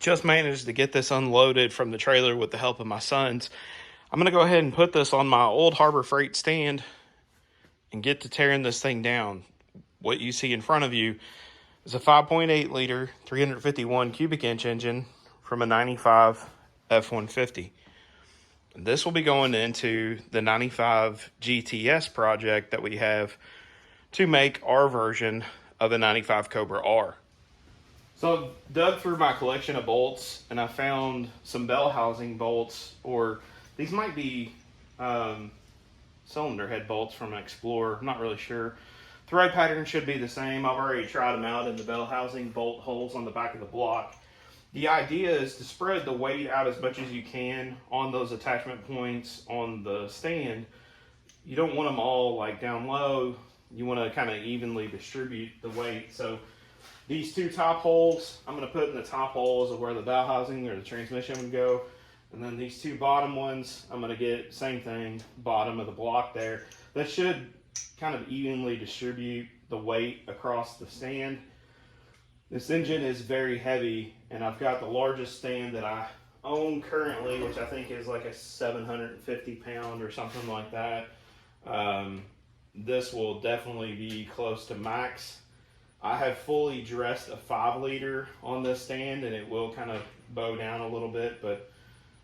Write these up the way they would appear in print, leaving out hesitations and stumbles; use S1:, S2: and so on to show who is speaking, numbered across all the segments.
S1: just managed to get this unloaded from the trailer with the help of my sons. I'm going to go ahead and put this on my old Harbor Freight stand and get to tearing this thing down. What you see in front of you is a 5.8 liter, 351 cubic inch engine from a 95 F-150. This will be going into the 95 GTS project that we have to make our version of the 95 Cobra R. So I've dug through my collection of bolts and I found some bell housing bolts, or these might be cylinder head bolts from an Explorer. I'm not really sure. Thread pattern should be the same. I've already tried them out in the bell housing bolt holes on the back of the block. The idea is to spread the weight out as much as you can on those attachment points on the stand. You don't want them all like down low. You want to kind of evenly distribute the weight. So these two top holes, I'm going to put in the top holes of where the bell housing or the transmission would go. And then these two bottom ones, I'm going to get same thing, bottom of the block there. That should kind of evenly distribute the weight across the stand. This engine is very heavy, and I've got the largest stand that I own currently, which I think is like a 750 pound or something like that. This will definitely be close to max. I have fully dressed a 5 liter on this stand, and it will kind of bow down a little bit, but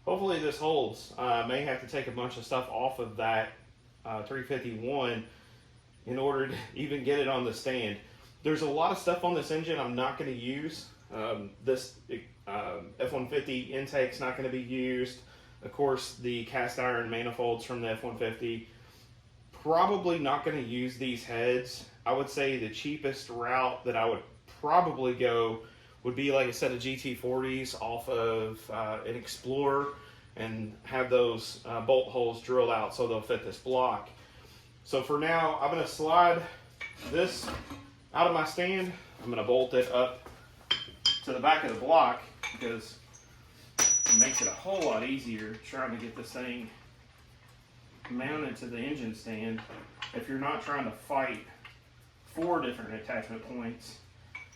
S1: hopefully this holds. I may have to take a bunch of stuff off of that 351 in order to even get it on the stand. There's a lot of stuff on this engine I'm not going to use. This F-150 intake's not going to be used. Of course, the cast iron manifolds from the F-150. Probably not going to use these heads. I would say the cheapest route that I would probably go would be like a set of GT40s off of an Explorer and have those bolt holes drilled out so they'll fit this block. So for now, I'm going to slide this out of my stand. I'm going to bolt it up to the back of the block because it makes it a whole lot easier trying to get this thing mounted to the engine stand if you're not trying to fight 4 different attachment points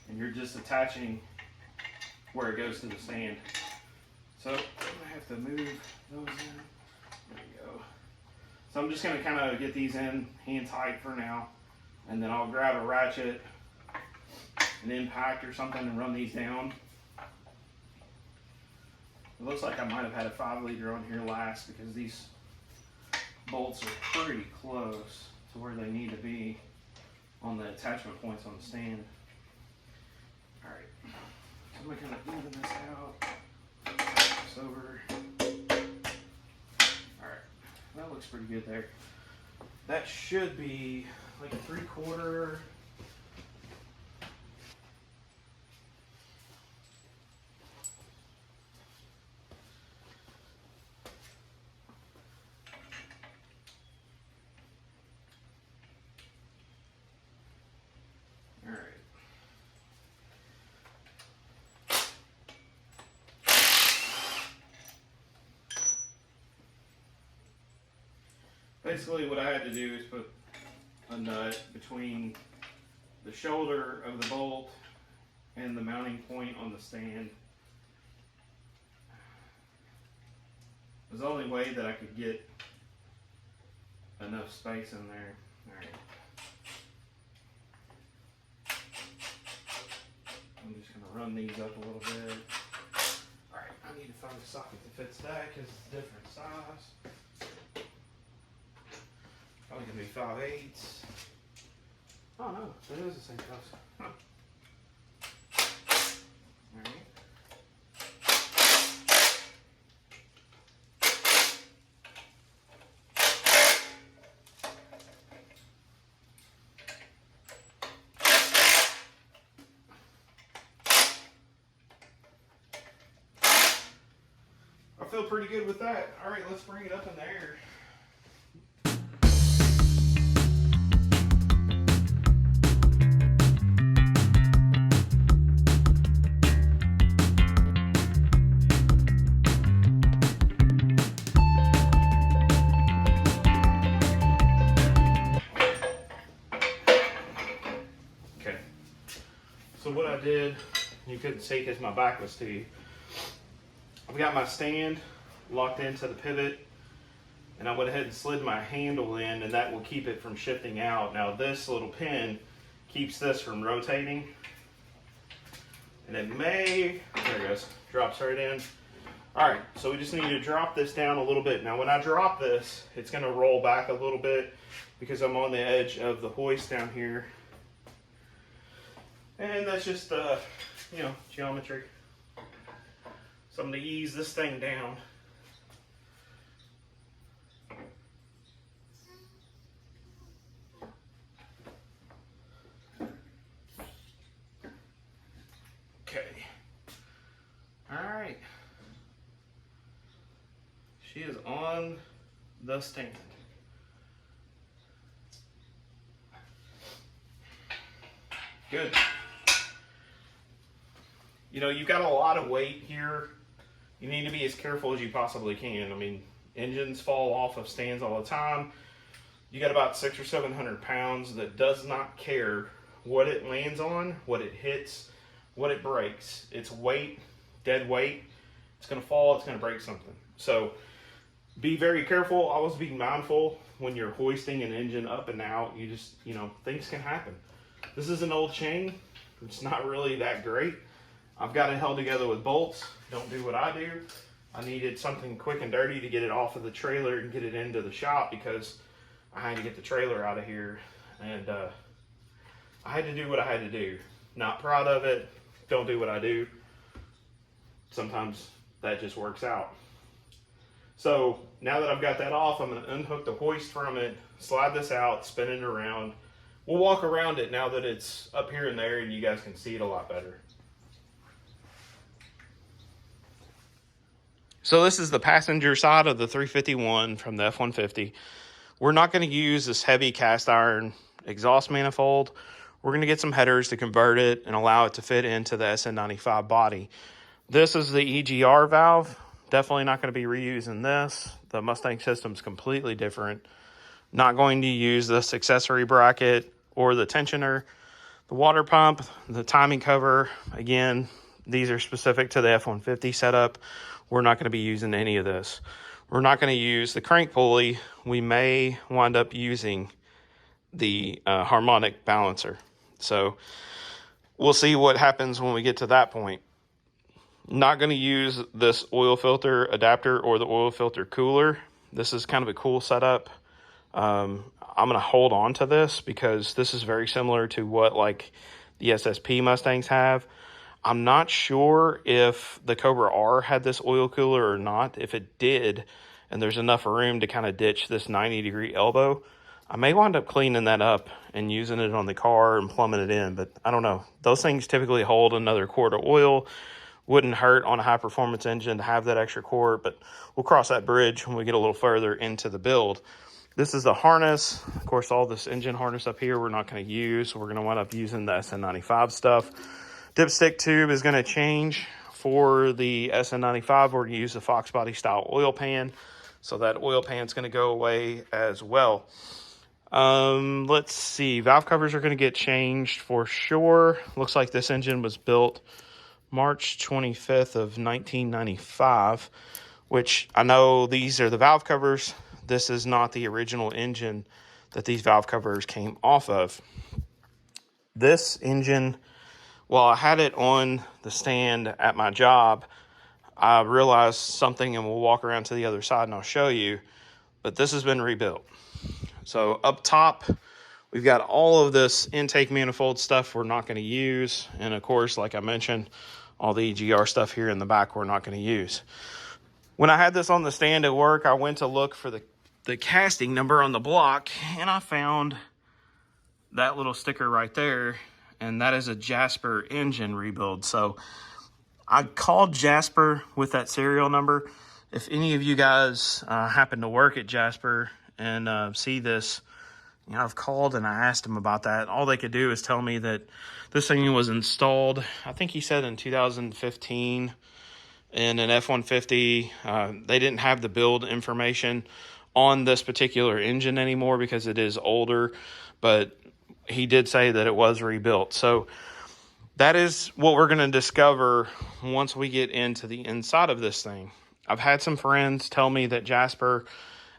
S1: and you're just attaching where it goes to the stand. So I'm going to have to move those in. There we go. So I'm just going to kind of get these in hand tight for now, and then I'll grab a ratchet, an impact or something, and run these down. It looks like I might have had a 5 liter on here last because these bolts are pretty close to where they need to be on the attachment points on the stand. Alright, so I'm going to kind of even this out, this over. Alright, that looks pretty good there. That should be like a 3/4. Basically what I had to do is put a nut between the shoulder of the bolt and the mounting point on the stand. It was the only way that I could get enough space in there. Alright. I'm just going to run these up a little bit. Alright, I need to find a socket that fits that because it's a different size. Probably going to be 5/8. Oh no, it is the same size. Huh. Alright. I feel pretty good with that. Alright, let's bring it up in the air. So what I did, you couldn't see because my back was to you, I've got my stand locked into the pivot, and I went ahead and slid my handle in, and that will keep it from shifting out. Now this little pin keeps this from rotating, and it may, there it goes, drops right in. All right, so we just need to drop this down a little bit. Now when I drop this, it's gonna roll back a little bit because I'm on the edge of the hoist down here. And that's just, you know, geometry. So I'm gonna ease this thing down. Okay. All right. She is on the stand. Good. You know, you've got a lot of weight here. You need to be as careful as you possibly can. I mean, engines fall off of stands all the time. You got about 600 or 700 pounds that does not care what it lands on, what it hits, what it breaks. It's weight, dead weight. It's gonna fall, it's gonna break something. So be very careful. Always be mindful when you're hoisting an engine up and out. You just, you know, things can happen. This is an old chain. It's not really that great. I've got it held together with bolts. Don't do what I do. I needed something quick and dirty to get it off of the trailer and get it into the shop because I had to get the trailer out of here. And I had to do what I had to do. Not proud of it. Don't do what I do. Sometimes that just works out. So now that I've got that off, I'm going to unhook the hoist from it, slide this out, spin it around. We'll walk around it now that it's up here and there and you guys can see it a lot better. So this is the passenger side of the 351 from the F-150. We're not going to use this heavy cast iron exhaust manifold. We're going to get some headers to convert it and allow it to fit into the SN95 body. This is the EGR valve. Definitely not going to be reusing this. The Mustang system's completely different. Not going to use this accessory bracket or the tensioner. The water pump, the timing cover, again, these are specific to the F-150 setup. We're not going to be using any of this. We're not going to use the crank pulley. We may wind up using the harmonic balancer. So we'll see what happens when we get to that point. Not going to use this oil filter adapter or the oil filter cooler. This is kind of a cool setup. I'm going to hold on to this because this is very similar to what like the SSP Mustangs have. I'm not sure if the Cobra R had this oil cooler or not. If it did, and there's enough room to kind of ditch this 90-degree elbow, I may wind up cleaning that up and using it on the car and plumbing it in, but I don't know. Those things typically hold another quart of oil. Wouldn't hurt on a high-performance engine to have that extra quart, but we'll cross that bridge when we get a little further into the build. This is the harness. Of course, all this engine harness up here we're not going to use. We're going to wind up using the SN95 stuff. Dipstick tube is going to change for the SN95. We're going to use the Fox body style oil pan. So that oil pan is going to go away as well. Let's see. Valve covers are going to get changed for sure. Looks like this engine was built March 25th of 1995, which I know these are the valve covers. This is not the original engine that these valve covers came off of. This engine, while I had it on the stand at my job, I realized something, and we'll walk around to the other side and I'll show you, but this has been rebuilt. So up top, we've got all of this intake manifold stuff we're not going to use. And of course, like I mentioned, all the EGR stuff here in the back we're not going to use. When I had this on the stand at work, I went to look for the casting number on the block, and I found that little sticker right there, and that is a Jasper engine rebuild. So I called Jasper with that serial number. If any of you guys happen to work at Jasper and see this, you know, I've called and I asked them about that. All they could do is tell me that this thing was installed, I think he said in 2015 in an F-150. They didn't have the build information on this particular engine anymore because it is older, but he did say that it was rebuilt. So that is what we're going to discover once we get into the inside of this thing. I've had some friends tell me that Jasper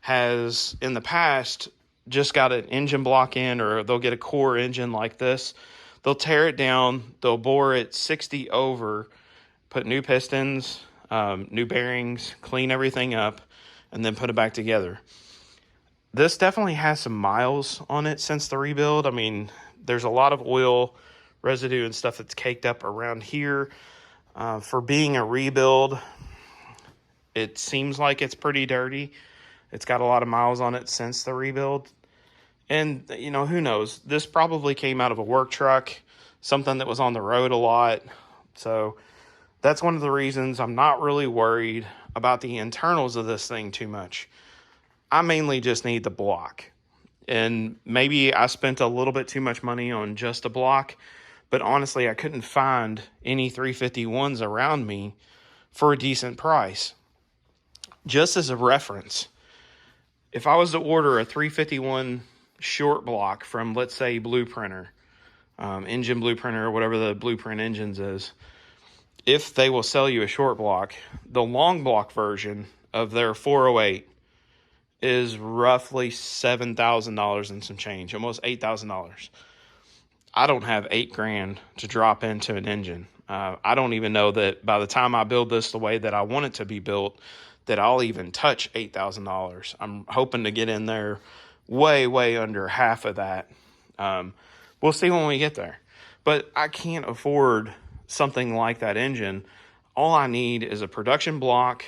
S1: has, in the past, just got an engine block in, or they'll get a core engine like this. They'll tear it down, they'll bore it 60 over, put new pistons, new bearings, clean everything up, and then put it back together. This definitely has some miles on it since the rebuild. I mean, there's a lot of oil residue and stuff that's caked up around here. For being a rebuild, it seems like it's pretty dirty. It's got a lot of miles on it since the rebuild. And, you know, who knows? This probably came out of a work truck, something that was on the road a lot. So that's one of the reasons I'm not really worried about the internals of this thing too much. I mainly just need the block. And maybe I spent a little bit too much money on just a block, but honestly, I couldn't find any 351s around me for a decent price. Just as a reference, if I was to order a 351 short block from, let's say, Blueprinter, Engine Blueprinter, or whatever the Blueprint Engines is, if they will sell you a short block, the long block version of their 408 is roughly $7,000 and some change, almost $8,000. I don't have $8,000 to drop into an engine. I don't even know that by the time I build this the way that I want it to be built, that I'll even touch $8,000. I'm hoping to get in there way under half of that. We'll see when we get there. But I can't afford something like that engine. All I need is a production block.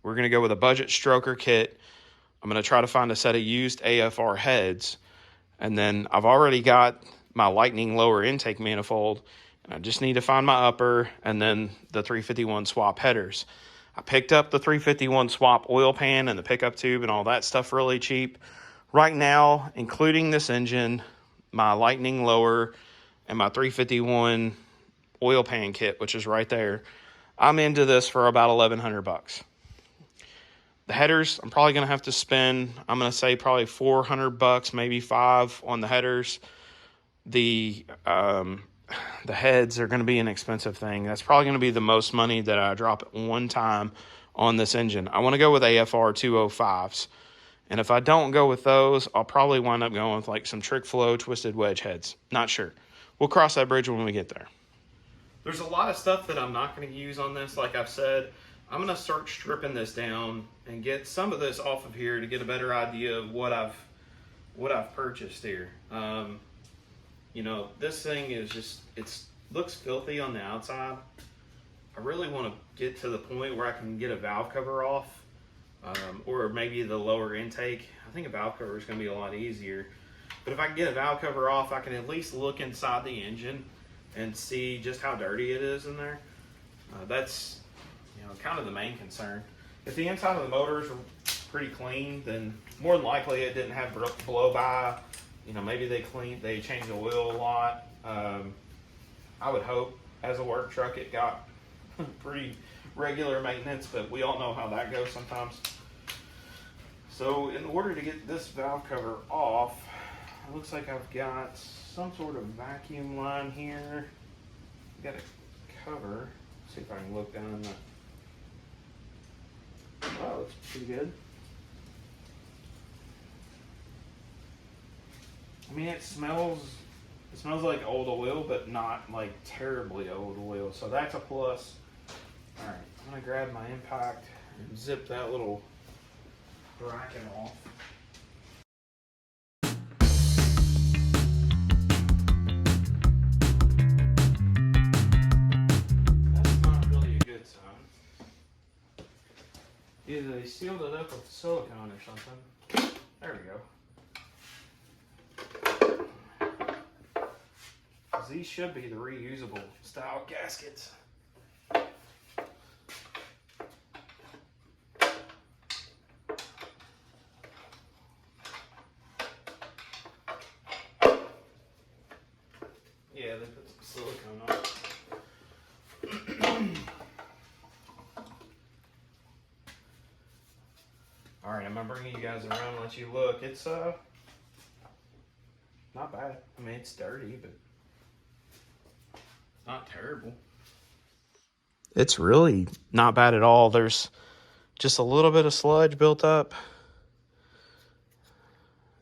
S1: We're going to go with a budget stroker kit. I'm going to try to find a set of used AFR heads. And then I've already got my Lightning lower intake manifold. And I just need to find my upper and then the 351 swap headers. I picked up the 351 swap oil pan and the pickup tube and all that stuff really cheap. Right now, including this engine, my Lightning lower, and my 351 oil pan kit, which is right there, I'm into this for about $1,100. The headers, I'm probably going to have to spend, I'm going to say probably $400, maybe $5 on the headers. The heads are going to be an expensive thing. That's probably going to be the most money that I drop at one time on this engine. I want to go with AFR 205s. And if I don't go with those, I'll probably wind up going with like some trick flow twisted wedge heads. Not sure. We'll cross that bridge when we get there. There's a lot of stuff that I'm not going to use on this. Like I've said, I'm going to start stripping this down and get some of this off of here to get a better idea of what I've purchased here. You know, this thing is just, it looks filthy on the outside. I really want to get to the point where I can get a valve cover off, or maybe the lower intake. I think a valve cover is going to be a lot easier. But if I can get a valve cover off, I can at least look inside the engine and see just how dirty it is in there. That's, you know, kind of the main concern. If the inside of the motors are pretty clean, then more than likely it didn't have blow by. You know, maybe they changed the oil a lot. I would hope as a work truck it got pretty regular maintenance, but we all know how that goes sometimes. So in order to get this valve cover off, it looks like I've got some sort of vacuum line here. Got a cover. See if I can look down the. Oh, it's pretty good. I mean, it smells like old oil, but not like terribly old oil. So that's a plus. All right, I'm gonna grab my impact and zip that little bracket off. That's not really a good sign. Either they sealed it up with silicone or something. There we go. These should be the reusable style gaskets. Yeah, they put some silicone on it. Alright, I'm gonna bring you guys around and let you look. It's not bad. I mean, it's dirty, but not terrible. It's really not bad at all. There's just a little bit of sludge built up.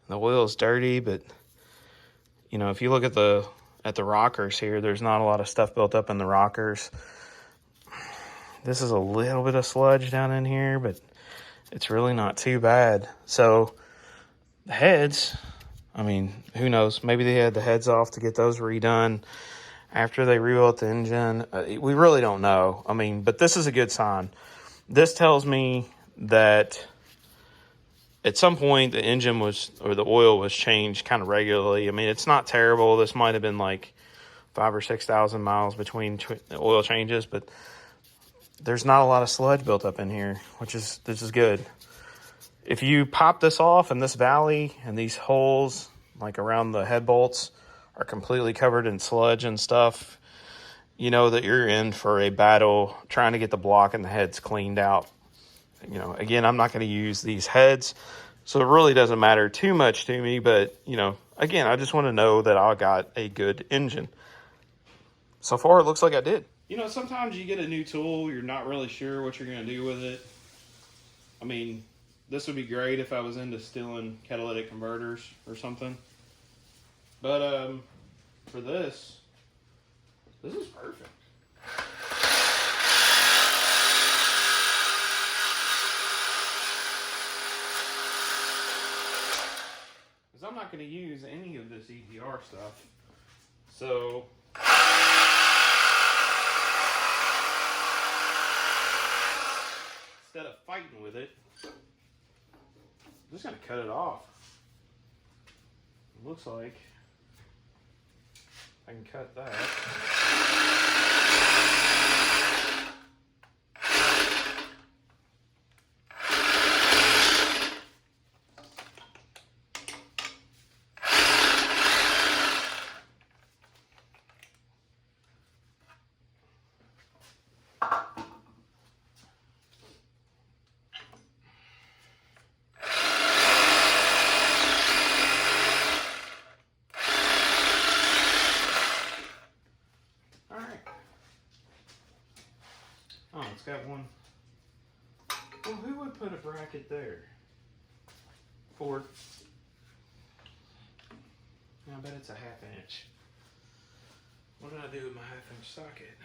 S1: The oil is dirty, but you know, if you look at the rockers here, there's not a lot of stuff built up in the rockers. This is a little bit of sludge down in here, but it's really not too bad. So the heads, I mean, who knows? Maybe they had the heads off to get those redone after they rebuilt the engine. We really don't know. I mean, but this is a good sign. This tells me that at some point the engine was, or the oil was changed kind of regularly. I mean, it's not terrible. This might have been like 5,000 or 6,000 miles between oil changes, but there's not a lot of sludge built up in here, this is good. If you pop this off and this valley and these holes like around the head bolts are completely covered in sludge and stuff, you know that you're in for a battle trying to get the block and the heads cleaned out. You know, again, I'm not going to use these heads, so it really doesn't matter too much to me, but you know, again, I just want to know that I got a good engine. So far, it looks like I did. You know, sometimes you get a new tool, you're not really sure what you're going to do with it. I mean, this would be great if I was into stealing catalytic converters or something. But for this is perfect. Because I'm not going to use any of this EPR stuff. So instead of fighting with it, I'm just going to cut it off. It looks like I can cut that. Oh, it's got one. Well, who would put a bracket there? Ford. I bet it's a 1/2 inch. What did I do with my 1/2 inch socket?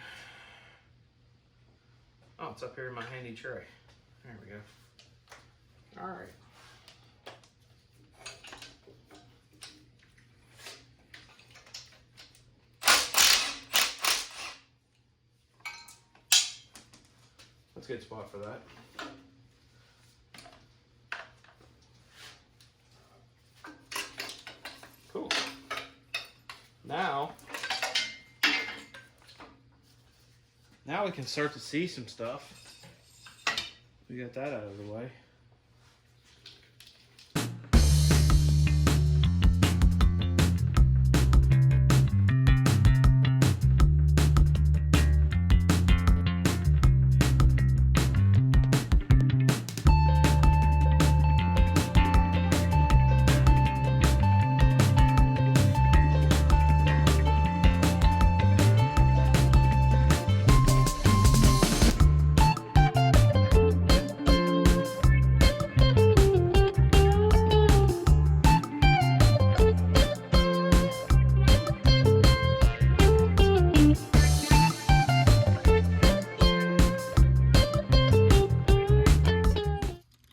S1: Oh, it's up here in my handy tray. There we go. All right. That's a good spot for that. Cool. Now we can start to see some stuff. We got that out of the way.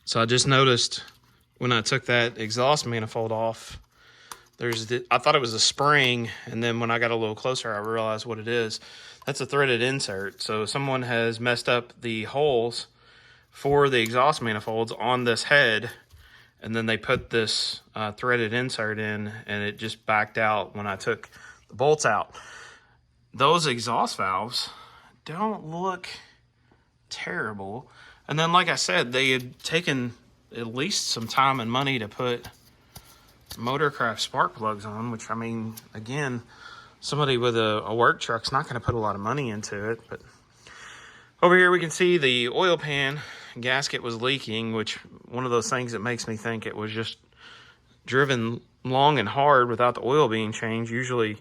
S1: So I just noticed when I took that exhaust manifold off, I thought it was a spring, and then when I got a little closer, I realized what it is. That's a threaded insert. So someone has messed up the holes for the exhaust manifolds on this head, and then they put this threaded insert in, and it just backed out when I took the bolts out. Those exhaust valves don't look terrible. And then, like I said, they had taken at least some time and money to put Motorcraft spark plugs on, which, I mean, again, somebody with a work truck's not going to put a lot of money into it. But over here we can see the oil pan gasket was leaking, which one of those things that makes me think it was just driven long and hard without the oil being changed. Usually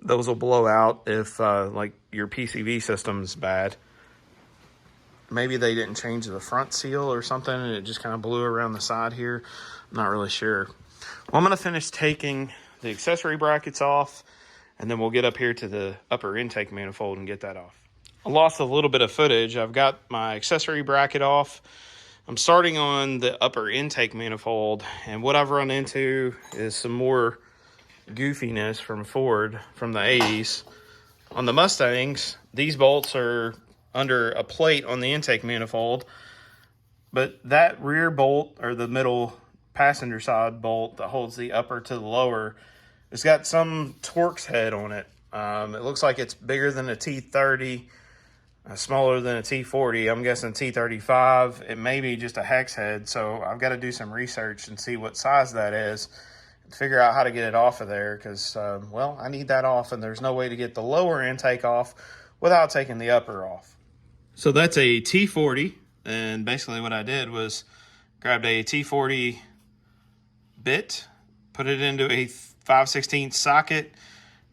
S1: those will blow out if like your PCV system's bad. Maybe they didn't change the front seal or something and it just kind of blew around the side here. I'm not really sure. Well, I'm going to finish taking the accessory brackets off, and then we'll get up here to the upper intake manifold and get that off. I lost a little bit of footage. I've got my accessory bracket off. I'm starting on the upper intake manifold, and what I've run into is some more goofiness from Ford from the 80s. On the Mustangs, these bolts are under a plate on the intake manifold, but that rear bolt, or the middle passenger side bolt that holds the upper to the lower, it's got some Torx head on it. It looks like it's bigger than a T30, smaller than a T40. I'm guessing T35. It may be just a hex head, so I've got to do some research and see what size that is and figure out how to get it off of there because, well, I need that off, and there's no way to get the lower intake off without taking the upper off. So that's a T40, and basically what I did was grabbed a T40 bit, put it into a 5/16 socket,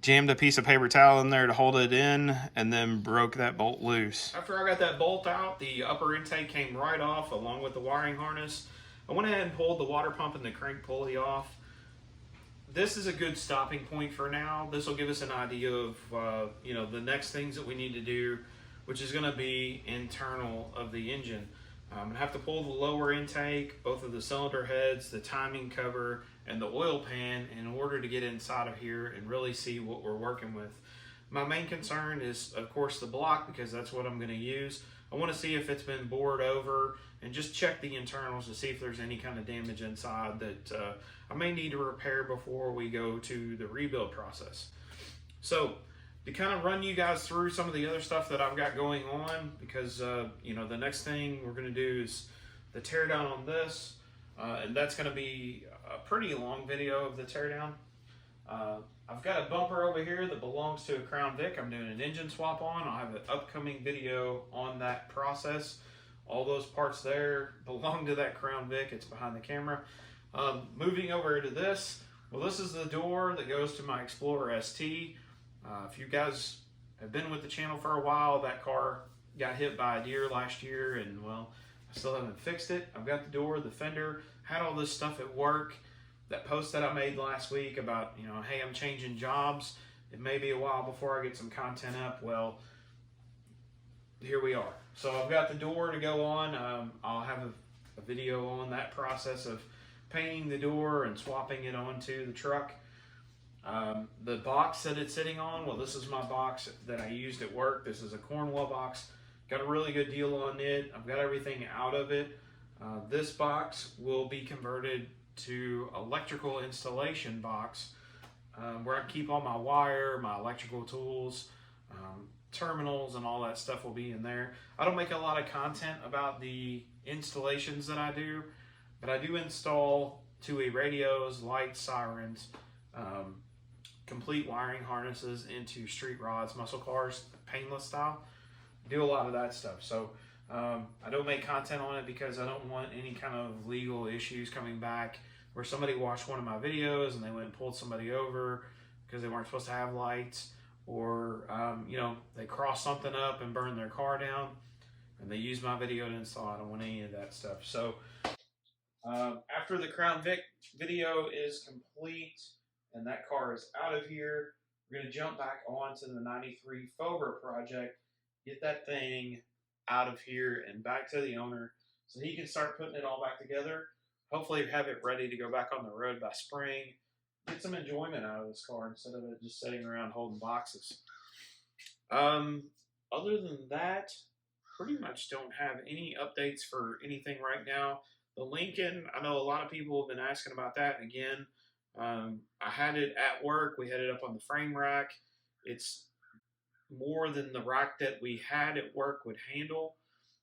S1: jammed a piece of paper towel in there to hold it in, and then broke that bolt loose. After I got that bolt out, the upper intake came right off along with the wiring harness. I went ahead and pulled the water pump and the crank pulley off. This is a good stopping point for now. This will give us an idea of the next things that we need to do, which is going to be internal of the engine. I'm going to have to pull the lower intake, both of the cylinder heads, the timing cover, and the oil pan in order to get inside of here and really see what we're working with. My main concern is, of course, the block, because that's what I'm going to use. I want to see if it's been bored over and just check the internals to see if there's any kind of damage inside that I may need to repair before we go to the rebuild process. So, to kind of run you guys through some of the other stuff that I've got going on, because the next thing we're going to do is the teardown on this, and that's going to be a pretty long video of the teardown. I've got a bumper over here that belongs to a Crown Vic. I'm doing an engine swap on. I'll have an upcoming video on that process. All those parts there belong to that Crown Vic. It's behind the camera. Moving over to this, well, this is the door that goes to my Explorer ST. If you guys have been with the channel for a while, that car got hit by a deer last year, and well, I still haven't fixed it. I've got the door, the fender, had all this stuff at work. That post that I made last week about, hey, I'm changing jobs. It may be a while before I get some content up. Well, here we are. So I've got the door to go on. I'll have a video on that process of painting the door and swapping it onto the truck. The box that it's sitting on, well, this is my box that I used at work. This is a Cornwell box. Got a really good deal on it. I've got everything out of it. This box will be converted to electrical installation box, where I keep all my wire, my electrical tools, terminals, and all that stuff will be in there. I don't make a lot of content about the installations that I do, but I do install two-way radios, lights, sirens, complete wiring harnesses into street rods, muscle cars, painless style. Do a lot of that stuff. So I don't make content on it because I don't want any kind of legal issues coming back where somebody watched one of my videos and they went and pulled somebody over because they weren't supposed to have lights, or they crossed something up and burned their car down and they used my video to install. I don't want any of that stuff. So after the Crown Vic video is complete and that car is out of here, we're going to jump back onto the 93 Fober project, get that thing out of here and back to the owner so he can start putting it all back together. Hopefully have it ready to go back on the road by spring. Get some enjoyment out of this car instead of it just sitting around holding boxes. Other than that, pretty much don't have any updates for anything right now. The Lincoln, I know a lot of people have been asking about that. And again, I had it at work. We had it up on the frame rack. It's more than the rack that we had at work would handle.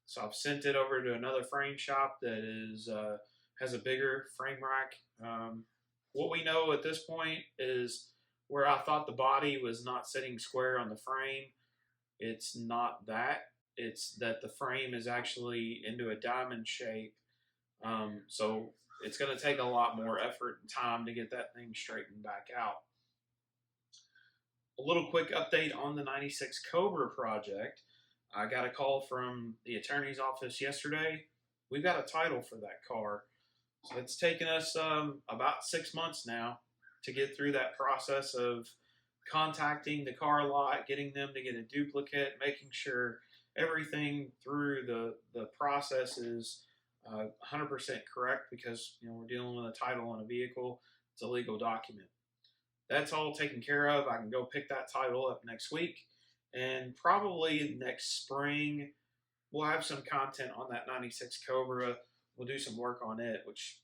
S1: So I've sent it over to another frame shop that is has a bigger frame rack. What we know at this point is where I thought the body was not sitting square on the frame, it's not that. It's that the frame is actually into a diamond shape. So it's going to take a lot more effort and time to get that thing straightened back out. A little quick update on the 96 Cobra project. I got a call from the attorney's office yesterday. We've got a title for that car. So it's taken us about 6 months now to get through that process of contacting the car lot, getting them to get a duplicate, making sure everything through the process is 100% correct, because we're dealing with a title on a vehicle. It's a legal document. That's all taken care of. I can go pick that title up next week, and probably next spring we'll have some content on that 96 Cobra. We'll do some work on it, which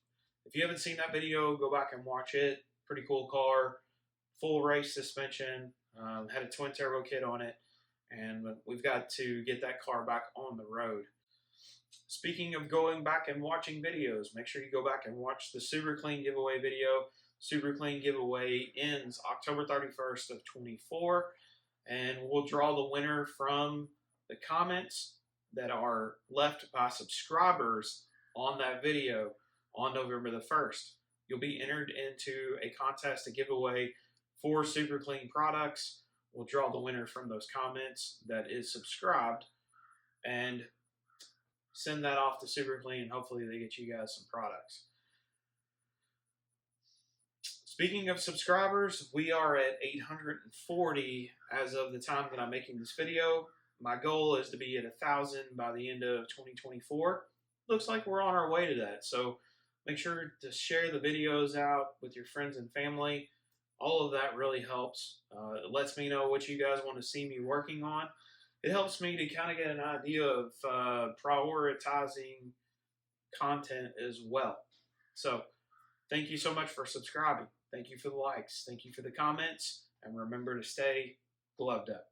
S1: if you haven't seen that video, go back and watch it. Pretty cool car, full race suspension, had a twin turbo kit on it, and we've got to get that car back on the road. Speaking of going back and watching videos, make sure you go back and watch the Super Clean giveaway video. Super Clean giveaway ends October 31st of 24, and we'll draw the winner from the comments that are left by subscribers on that video on November the 1st. You'll be entered into a contest, a giveaway for Super Clean products. We'll draw the winner from those comments that is subscribed and send that off to Super Clean, and hopefully they get you guys some products. Speaking of subscribers, we are at 840 as of the time that I'm making this video. My goal is to be at 1,000 by the end of 2024. Looks like we're on our way to that. So make sure to share the videos out with your friends and family. All of that really helps. It lets me know what you guys want to see me working on. It helps me to kind of get an idea of prioritizing content as well. So thank you so much for subscribing. Thank you for the likes. Thank you for the comments. And remember to stay gloved up.